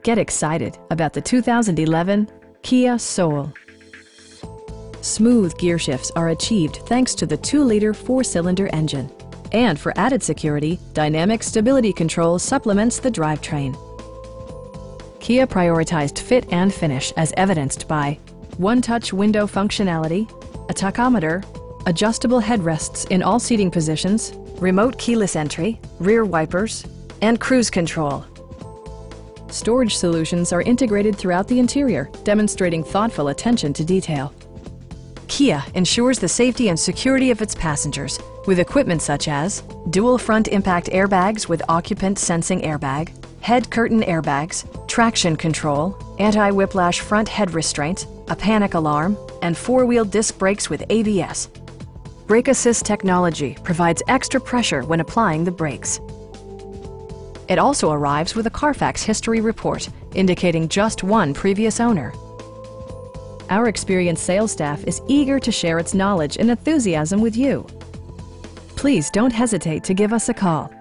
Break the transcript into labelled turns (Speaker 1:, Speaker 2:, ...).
Speaker 1: Get excited about the 2011 Kia Soul. Smooth gear shifts are achieved thanks to the 2-liter 4-cylinder engine. And for added security, Dynamic Stability Control supplements the drivetrain. Kia prioritized fit and finish as evidenced by one-touch window functionality, a tachometer, adjustable headrests in all seating positions, remote keyless entry, rear wipers, and cruise control. Storage solutions are integrated throughout the interior, demonstrating thoughtful attention to detail. Kia ensures the safety and security of its passengers with equipment such as dual front impact airbags with occupant sensing airbag, head curtain airbags, traction control, anti-whiplash front head restraints, a panic alarm, and 4-wheel disc brakes with ABS. Brake Assist technology provides extra pressure when applying the brakes. It also arrives with a Carfax history report, indicating just one previous owner. Our experienced sales staff is eager to share its knowledge and enthusiasm with you. Please don't hesitate to give us a call.